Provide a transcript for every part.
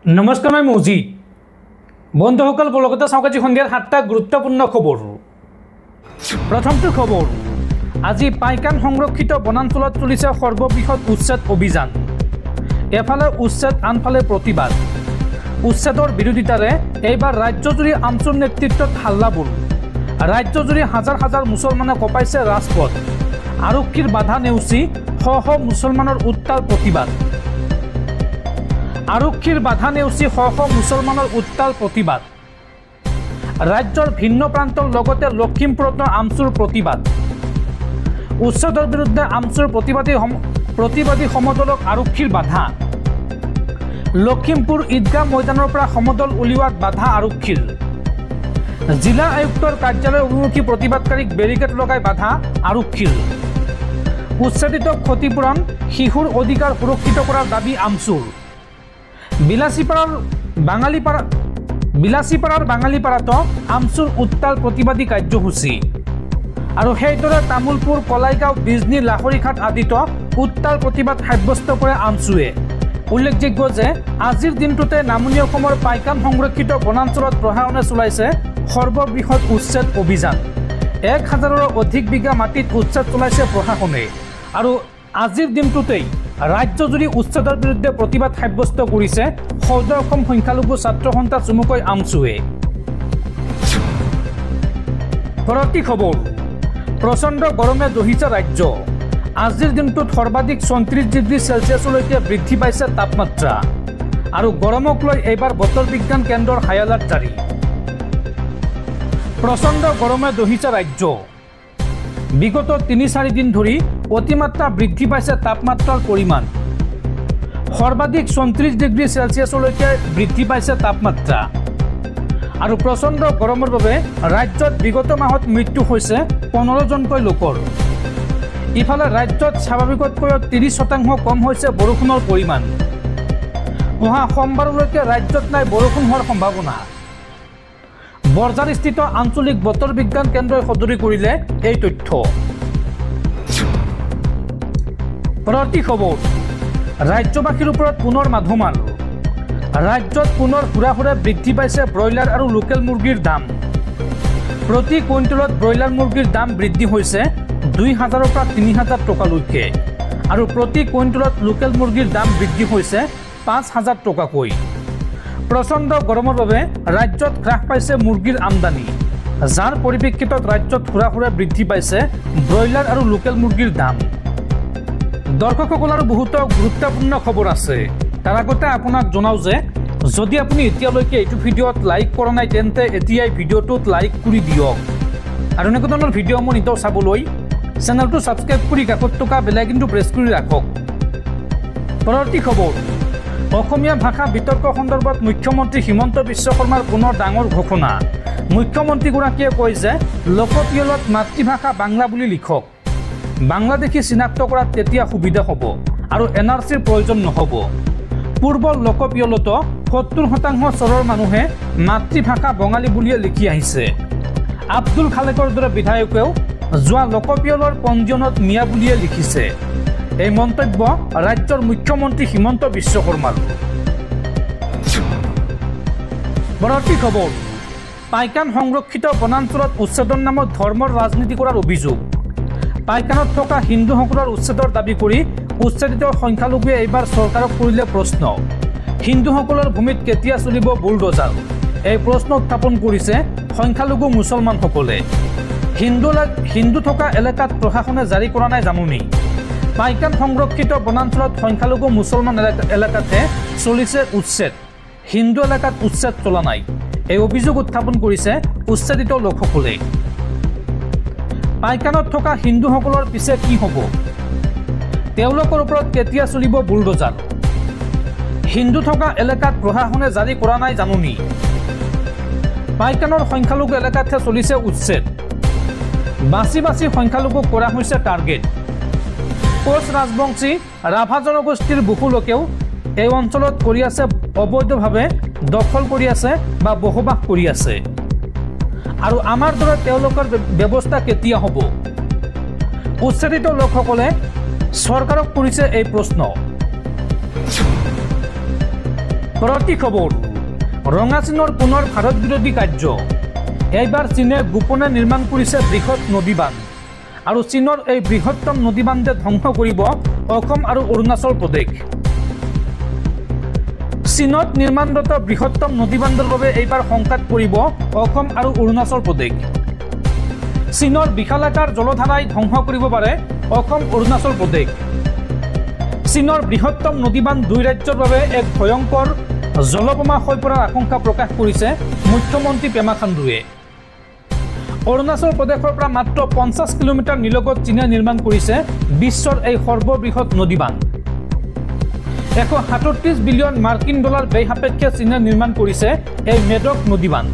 নমস্কাৰ মই মৌজি বন্ধুসকল লগতে চাওক আজি সন্ধিয়াৰ 7টা গুৰুত্বপূৰ্ণ খবৰ। প্ৰথমটো খবৰ, আজি পাইকান সংৰক্ষিত বনাঞ্চলত চলিছে সৰ্ববৃহৎ উচ্ছেদ অভিযান। এফালে উচ্ছেদ, আনফালে প্ৰতিবাদ। উচ্ছেদৰ বিৰোধিতাৰে এইবাৰ ৰাজ্যজুৰি আমচুৰ নেতৃত্বত হাল্লাবোল। ৰাজ্যজুৰি হাজাৰ হাজাৰ মুছলমানে কঁপাইছে ৰাজপথ। আৰক্ষীৰ বাধা নেওচি শ শ মুছলমানৰ উত্তাল প্ৰতিবাদ। আৰক্ষীৰ বাধা নেওচি শ শ মুছলমানৰ উত্তাল প্ৰতিবাদ। ৰাজ্যৰ ভিন্ন প্ৰান্তৰ লগতে লখিমপুৰত আমচুৰ প্ৰতিবাদ। উচ্ছেদৰ বিৰুদ্ধে আমচুৰ প্ৰতিবাদী সমদলক আৰক্ষীৰ বাধা। লখিমপুৰ ঈদগাহ ময়দানৰ পৰা সমদল উলিওৱাত বাধা আৰক্ষীৰ। জিলা আয়ুক্তৰ কাৰ্যালয় অভিমুখী প্ৰতিবাদকাৰীক বেৰিকেড লগাই বাধা আৰক্ষীৰ। উচ্ছেদিত ক্ষতিপূৰণ, শিশুৰ অধিকাৰ সুৰক্ষিত কৰাৰ দাবী আমচুৰ। বিলাসীপাৰাৰ বাঙালীপাৰাত আমচুৰ উত্তাল প্ৰতিবাদী কাৰ্যসূচী। আৰু সেইদৰে তামোলপুৰ, কলাইগাঁও, বিজনী, লাহৰীঘাট আদিত উত্তাল প্ৰতিবাদ সাব্যস্ত কৰে আমচুৱে। উল্লেখযোগ্য যে আজিৰ দিনটোতে নামনি অসমৰ পাইকান সংৰক্ষিত বনাঞ্চলত প্ৰশাসনে চলাইছে সৰ্ববৃহৎ উচ্ছেদ অভিযান। 1000ৰো অধিক বিঘা মাটিত উচ্ছেদ চলাইছে প্ৰশাসনে। আৰু আজিৰ দিনটোতেই ৰাজ্যজুৰি উচ্ছেদৰ বিৰুদ্ধে প্ৰতিবাদ সাব্যস্ত কৰিছে সদৌ অসম সংখ্যালঘু ছাত্ৰ সন্থা চমুকৈ আমচুৱে। পৰৱৰ্তী খবৰ, প্ৰচণ্ড গৰমে দহিছে ৰাজ্য। আজিৰ দিনটোত সৰ্বাধিক 34 ডিগ্ৰী চেলছিয়াছলৈকে বৃদ্ধি পাইছে তাপমাত্ৰা। আৰু গৰমক লৈ এইবাৰ বতৰ বিজ্ঞান কেন্দ্ৰৰ হাই এলাৰ্ট জাৰি। প্ৰচণ্ড গৰমে দহিছে ৰাজ্য। বিগত 3-4 দিন ধৰি অতিমাত্ৰা বৃদ্ধি পাইছে তাপমাত্ৰাৰ পৰিমাণ। সৰ্বাধিক 34 ডিগ্ৰী চেলছিয়াছলৈকে বৃদ্ধি পাইছে তাপমাত্ৰা। আৰু প্ৰচণ্ড গৰমৰ বাবে ৰাজ্যত বিগত মাহত মৃত্যু হৈছে 15জনকৈ লোকৰ। ইফালে ৰাজ্যত স্বাভাৱিকতকৈ 30% কম হৈছে বৰষুণৰ পৰিমাণ। অহা সোমবাৰলৈকে ৰাজ্যত নাই বৰষুণ হোৱাৰ সম্ভাৱনা। বৰঝাৰস্থিত আঞ্চলিক বতৰ বিজ্ঞান কেন্দ্ৰই সদৰি কৰিলে এই তথ্য। পৰৱৰ্তী খবৰ, ৰাজ্যবাসীৰ ওপৰত পুনৰ মাধমাল। ৰাজ্যত পুনৰ হুৰাহুৰে বৃদ্ধি পাইছে ব্ৰইলাৰ আৰু লোকেল মুৰ্গীৰ দাম। প্ৰতি কুইণ্টলত ব্ৰইলাৰ মুৰ্গীৰ দাম বৃদ্ধি হৈছে 2000ৰ পৰা 3000 টকালৈকে। আৰু প্ৰতি কুইণ্টলত লোকেল মুৰ্গীৰ দাম বৃদ্ধি হৈছে 5000 টকাকৈ। প্ৰচণ্ড গৰমৰ বাবে ৰাজ্যত হ্ৰাস পাইছে মুৰ্গীৰ আমদানি, যাৰ পৰিপ্ৰেক্ষিতত ৰাজ্যত হুৰাহুৰে বৃদ্ধি পাইছে ব্ৰইলাৰ আৰু লোকেল মুৰ্গীৰ দাম। দৰ্শকসকল, আৰু বহুতো গুৰুত্বপূৰ্ণ খবৰ আছে। তাৰ আগতে আপোনাক জনাওঁ যে যদি আপুনি এতিয়ালৈকে এইটো ভিডিঅ'ত লাইক কৰা নাই তেন্তে এতিয়াই ভিডিঅ'টোত লাইক কৰি দিয়ক। আৰু এনেকুৱা ধৰণৰ ভিডিঅ'সমূহ নিতৌ চাবলৈ চেনেলটো ছাবস্ক্ৰাইব কৰি কাষত থকা বেল আইকনটো প্ৰেছ কৰি ৰাখক। পৰৱৰ্তী খবৰ, অসমীয়া ভাষা বিতৰ্ক সন্দৰ্ভত মুখ্যমন্ত্ৰী হিমন্ত বিশ্ব শৰ্মাৰ পুনৰ ডাঙৰ ঘোষণা। মুখ্যমন্ত্ৰীগৰাকীয়ে কয় যে লোকপিয়লত মাতৃভাষা বাংলা বুলি লিখক। বাংলাদেশী চিনাক্ত কৰাত তেতিয়া সুবিধা হ'ব আৰু NRCৰ প্ৰয়োজন নহ'ব। পূৰ্বৰ লোকপিয়লত 70% চৰৰ মানুহে মাতৃভাষা বঙালী বুলিয়ে লিখি আহিছে। আব্দুল খালেকৰ দৰে বিধায়কেও যোৱা লোকপিয়লৰ পঞ্জীয়নত মিয়া বুলিয়ে লিখিছে। এই মন্তব্য ৰাজ্যৰ মুখ্যমন্ত্ৰী হিমন্ত বিশ্ব শৰ্মাৰ। পৰৱৰ্তী খবৰ, পাইকান সংৰক্ষিত বনাঞ্চলত উচ্ছেদৰ নামত ধৰ্মৰ ৰাজনীতি কৰাৰ অভিযোগ। পাইকানত থকা হিন্দুসকলৰ উচ্ছেদৰ দাবী কৰি উচ্ছেদিত সংখ্যালঘুৱে এইবাৰ চৰকাৰক কৰিলে প্ৰশ্ন। হিন্দুসকলৰ ভূমিত কেতিয়া চলিব বুলডোজাৰ? এই প্ৰশ্ন উত্থাপন কৰিছে সংখ্যালঘু মুছলমানসকলে। হিন্দু থকা এলেকাত প্ৰশাসনে জাৰি কৰা নাই জাননী। পাইকান সংৰক্ষিত বনাঞ্চলত সংখ্যালঘু মুছলমান এলেকাতহে চলিছে উচ্ছেদ, হিন্দু এলেকাত উচ্ছেদ চলা নাই। এই অভিযোগ উত্থাপন কৰিছে উচ্ছেদিত লোকসকলে। পাইকানত থকা হিন্দুসকলৰ পিছে কি হ'ব? তেওঁলোকৰ ওপৰত কেতিয়া চলিব বুলডোজাৰ? হিন্দু থকা এলেকাত প্ৰশাসনে জাৰি কৰা নাই জাননী। পাইকানৰ সংখ্যালঘু এলেকাতহে চলিছে উচ্ছেদ। বাছি বাছি সংখ্যালঘুক কৰা হৈছে টাৰ্গেট। কোচ ৰাজবংশী, ৰাভা জনগোষ্ঠীৰ বহু লোকেও এই অঞ্চলত কৰি আছে, অবৈধভাৱে দখল কৰি আছে বা বসবাস কৰি আছে। আৰু আমাৰ দৰে তেওঁলোকৰ ব্যৱস্থা কেতিয়া হ'ব? উচ্ছেদিত লোকসকলে চৰকাৰক কৰিছে এই প্ৰশ্ন। পৰৱৰ্তী খবৰ ৰঙা চীনৰ পুনৰ ভাৰত বিৰোধী কাৰ্য এইবাৰ চীনে গোপনে নিৰ্মাণ কৰিছে বৃহৎ নদীবান্ধ আৰু চীনৰ এই বৃহত্তম নদীবান্ধে ধ্বংস কৰিব অসম আৰু অৰুণাচল প্ৰদেশ চীনত নিৰ্মাণৰত বৃহত্তম নদীবান্ধৰ বাবে এইবাৰ সংকাট পৰিব অসম আৰু অৰুণাচল প্ৰদেশ চীনৰ বিশালাকাৰ জলধাৰাই ধ্বংস কৰিব পাৰে অসম অৰুণাচল প্ৰদেশ চীনৰ বৃহত্তম নদীবান্ধ দুই ৰাজ্যৰ বাবে এক ভয়ংকৰ জলবোমা হৈ পৰাৰ আশংকা প্ৰকাশ কৰিছে মুখ্যমন্ত্ৰী পেমা খাণ্ডুৱে অৰুণাচল প্ৰদেশৰ পৰা মাত্ৰ 50 কিলোমিটাৰ নিলগত চীনে নিৰ্মাণ কৰিছে বিশ্বৰ এই সৰ্ববৃহৎ নদীবান্ধ 137 বিলিয়ন মাৰ্কিন ডলাৰ ব্যয় সাপেক্ষে চীনে নিৰ্মাণ কৰিছে এই মেডক নদীবান্ধ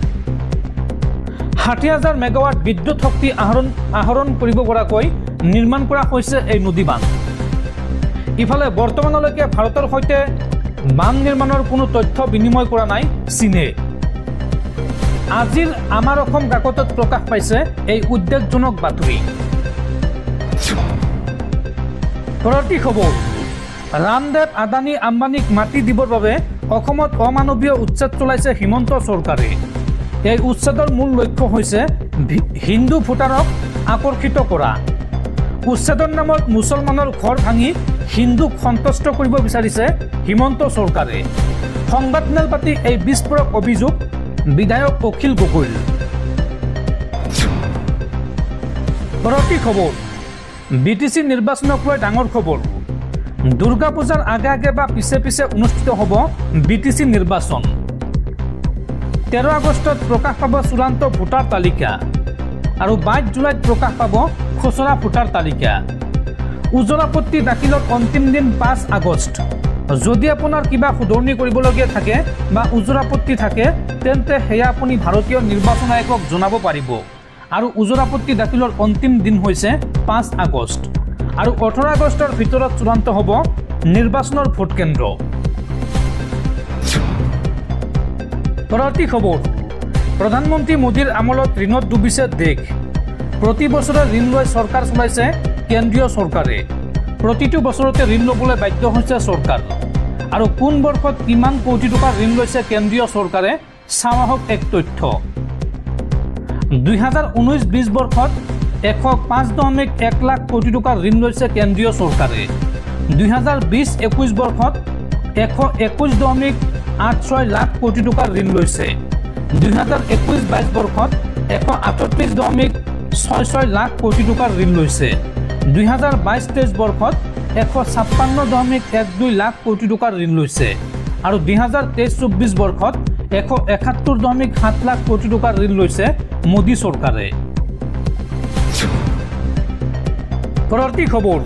60,000 মেগাৱাট বিদ্যুৎ শক্তি আহৰণ কৰিব পৰাকৈ নিৰ্মাণ কৰা হৈছে এই নদীবান্ধ ইফালে বৰ্তমানলৈকে ভাৰতৰ সৈতে বান্ধ নিৰ্মাণৰ কোনো তথ্য বিনিময় কৰা নাই চীনে আজিৰ আমাৰ অসম কাকতত প্ৰকাশ পাইছে এই উদ্বেগজনক বাতৰি পৰৱৰ্তী খবৰ ৰামদেৱ আদানী আম্বানীক মাটি দিবৰ বাবে অসমত অমানৱীয় উচ্ছেদ চলাইছে হিমন্ত চৰকাৰে এই উচ্ছেদৰ মূল লক্ষ্য হৈছে হিন্দু ভোটাৰক আকৰ্ষিত কৰা উচ্ছেদৰ নামত মুছলমানৰ ঘৰ ভাঙি হিন্দুক সন্তুষ্ট কৰিব বিচাৰিছে হিমন্ত চৰকাৰে সংবাদমেল পাতি এই বিস্ফোৰক অভিযোগ বিধায়ক অখিল গগৈৰ পৰৱৰ্তী খবৰ বিটিচি নিৰ্বাচনক লৈ ডাঙৰ খবৰ দুৰ্গা পূজাৰ আগে বা পিছে অনুষ্ঠিত হ'ব বিটিচি নিৰ্বাচন 13 আগষ্টত প্ৰকাশ পাব চূড়ান্ত ভোটাৰ তালিকা আৰু 22 জুলাইত প্ৰকাশ পাব খচৰা ভোটাৰ তালিকা উজলাপত্তি দাখিলৰ অন্তিম দিন 5 আগষ্ট যদি আপোনাৰ কিবা শুধৰণি কৰিবলগীয়া থাকে বা উজলাপত্তি থাকে তেন্তে হেয়া আপুনি ভাৰতীয় নিৰ্বাচন আয়োগক জনাব পাৰিব আৰু উজলাপত্তি দাখিলৰ অন্তিম দিন হৈছে 5 আগষ্ট আৰু 18 আগষ্টৰ ভিতৰত চূড়ান্ত হ'ব নিৰ্বাচনৰ ভোট কেন্দ্ৰ পৰৱৰ্তী খবৰ প্ৰধানমন্ত্ৰী মোদীৰ আমলত ঋণত ডুবিছে দেশ প্ৰতি বছৰে ঋণ লৈ চৰকাৰ চলাইছে কেন্দ্ৰীয় চৰকাৰে প্ৰতিটো বছৰতে ঋণ ল'বলৈ বাধ্য হৈছে চৰকাৰ আৰু কোন বৰ্ষত কিমান কোটি টকা ঋণ লৈছে কেন্দ্ৰীয় চৰকাৰে চাওঁহক এক তথ্য 2019-20 বৰ্ষত 105.1 লাখ কোটি টকা ঋণ লৈছে কেন্দ্ৰীয় চৰকাৰে 2020-21 বৰ্ষত 121.86 লাখ কোটি টকা ঋণ লৈছে 2021-22 বৰ্ষত 138.66 লাখ কোটি টকা ঋণ লৈছে 2022-23 বৰ্ষত 156.12 লাখ কোটি টকা ঋণ লৈছে আৰু 2023-24 বৰ্ষত 171.7 লাখ কোটি টকা ঋণ লৈছে মোদী চৰকাৰে পৰৱৰ্তী খবৰ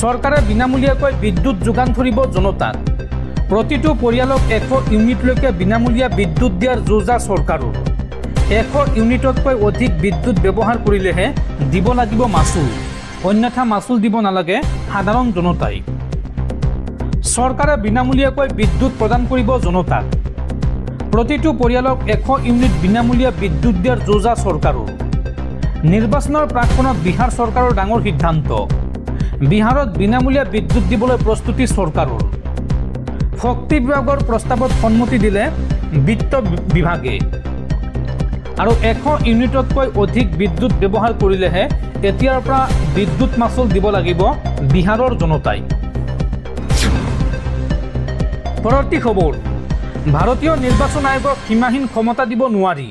চৰকাৰে বিনামূলীয়াকৈ বিদ্যুৎ যোগান ধৰিব জনতাক প্ৰতিটো পৰিয়ালক 100 ইউনিটলৈকে বিনামূলীয়া বিদ্যুৎ দিয়াৰ যোজনা চৰকাৰৰ 100 ইউনিটতকৈ অধিক বিদ্যুৎ ব্যৱহাৰ কৰিলেহে দিব লাগিব মাচুল অন্যথা মাচুল দিব নালাগে সাধাৰণ জনতাই চৰকাৰে বিনামূলীয়াকৈ বিদ্যুৎ প্ৰদান কৰিব জনতাক প্ৰতিটো পৰিয়ালক 100 ইউনিট বিনামূলীয়া বিদ্যুৎ দিয়াৰ যোজনা চৰকাৰৰ নিৰ্বাচনৰ প্ৰাকখনত বিহাৰ চৰকাৰৰ ডাঙৰ সিদ্ধান্ত বিহাৰত বিনামূলীয়া বিদ্যুৎ দিবলৈ প্ৰস্তুতি চৰকাৰৰ শক্তি বিভাগৰ প্ৰস্তাৱত সন্মতি দিলে বিত্ত বিভাগে আৰু 100 ইউনিটতকৈ অধিক বিদ্যুৎ ব্যৱহাৰ কৰিলেহে এতিয়াৰ পৰা বিদ্যুৎ মাচুল দিব লাগিব বিহাৰৰ জনতাই পৰৱৰ্তী খবৰ ভাৰতীয় নিৰ্বাচন আয়োগক সীমাহীন ক্ষমতা দিব নোৱাৰি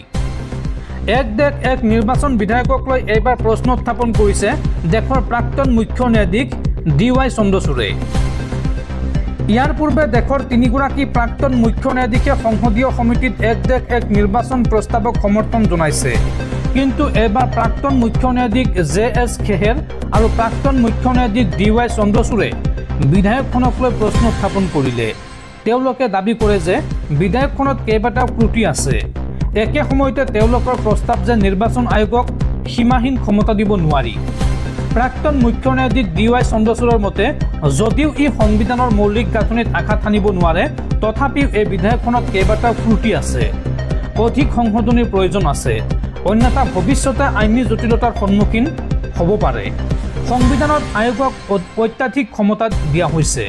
এক দেশ এক নিৰ্বাচন বিধায়কক লৈ এইবাৰ প্ৰশ্ন উত্থাপন কৰিছে দেশৰ প্ৰাক্তন মুখ্য ন্যায়াধীশ DY চন্দ্ৰচূড়ে ইয়াৰ পূৰ্বে দেশৰ 3গৰাকী প্ৰাক্তন মুখ্য ন্যায়াধীশে সংসদীয় সমিতিত এক দেশ এক নিৰ্বাচন প্ৰস্তাৱক সমৰ্থন জনাইছে কিন্তু এবাৰ প্ৰাক্তন মুখ্য ন্যায়াধীশ JS খেহেৰ আৰু প্ৰাক্তন মুখ্য ন্যায়াধীশ DY চন্দ্ৰচূড়ে বিধায়কখনক লৈ প্ৰশ্ন উত্থাপন কৰিলে তেওঁলোকে দাবী কৰে যে বিধায়কখনত কেইবাটাও ত্ৰুটি আছে একে সময়তে তেওঁলোকৰ প্ৰস্তাৱ যে নিৰ্বাচন আয়োগক সীমাহীন ক্ষমতা দিব নোৱাৰি প্ৰাক্তন মুখ্য ন্যায়াধীশ DY চন্দ্ৰচূড়ৰ মতে যদিও ই সংবিধানৰ মৌলিক গাঁথনিত আঘাত হানিব নোৱাৰে তথাপিও এই বিধায়কখনত কেইবাটাও ত্ৰুটি আছে অধিক সংশোধনীৰ প্ৰয়োজন আছে অন্যথা ভৱিষ্যতে আইনী জটিলতাৰ সন্মুখীন হ'ব পাৰে সংবিধানত আয়োগক অত্যাধিক ক্ষমতা দিয়া হৈছে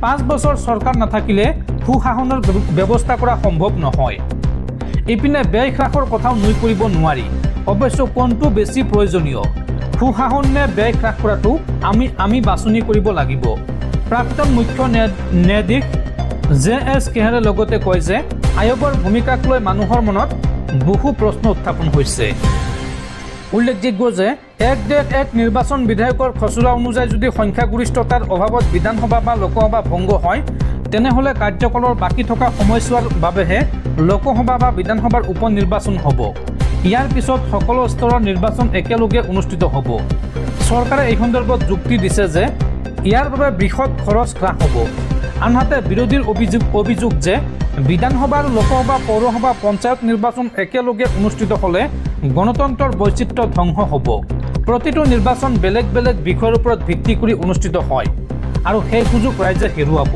5 বছৰ চৰকাৰ নাথাকিলে সুশাসনৰ ব্যৱস্থা কৰা সম্ভৱ নহয়। ইপিনে ব্যয় হ্ৰাসৰ কথাও নুই কৰিব নোৱাৰি। অৱশ্য কোনটো বেছি প্ৰয়োজনীয়, সুশাসন নে ব্যয় হ্ৰাস কৰাটো আমি বাছনি কৰিব লাগিব। প্ৰাক্তন মুখ্য ন্যায়াধীশ JS কেহাৰে লগতে কয় যে আয়োগৰ ভূমিকাক লৈ মানুহৰ মনত বহু প্ৰশ্ন উত্থাপন হৈছে। উল্লেখযোগ্য যে এক দেশ এক নিৰ্বাচন বিধায়কৰ খচৰা অনুযায়ী যদি সংখ্যাগৰিষ্ঠতাৰ অভাৱত বিধানসভা বা লোকসভা ভংগ হয়, তেনেহ'লে কাৰ্যকালৰ বাকী থকা সময়ছোৱাৰ বাবেহে লোকসভা বা বিধানসভাৰ উপ নিৰ্বাচন হ'ব। ইয়াৰ পিছত সকলো স্তৰৰ নিৰ্বাচন একেলগে অনুষ্ঠিত হ'ব। চৰকাৰে এই সন্দৰ্ভত যুক্তি দিছে যে ইয়াৰ বাবে বৃহৎ খৰচ হ্ৰাস হ'ব। আনহাতে বিৰোধীৰ অভিযোগ যে বিধানসভা আৰু লোকসভা, পৌৰসভা, পঞ্চায়ত নিৰ্বাচন একেলগে অনুষ্ঠিত হ'লে গণতন্ত্ৰৰ বৈচিত্ৰ্য ধ্বংস হ'ব। প্ৰতিটো নিৰ্বাচন বেলেগ বেলেগ বিষয়ৰ ওপৰত ভিত্তি কৰি অনুষ্ঠিত হয় আৰু সেই সুযোগ ৰাইজে হেৰুৱাব।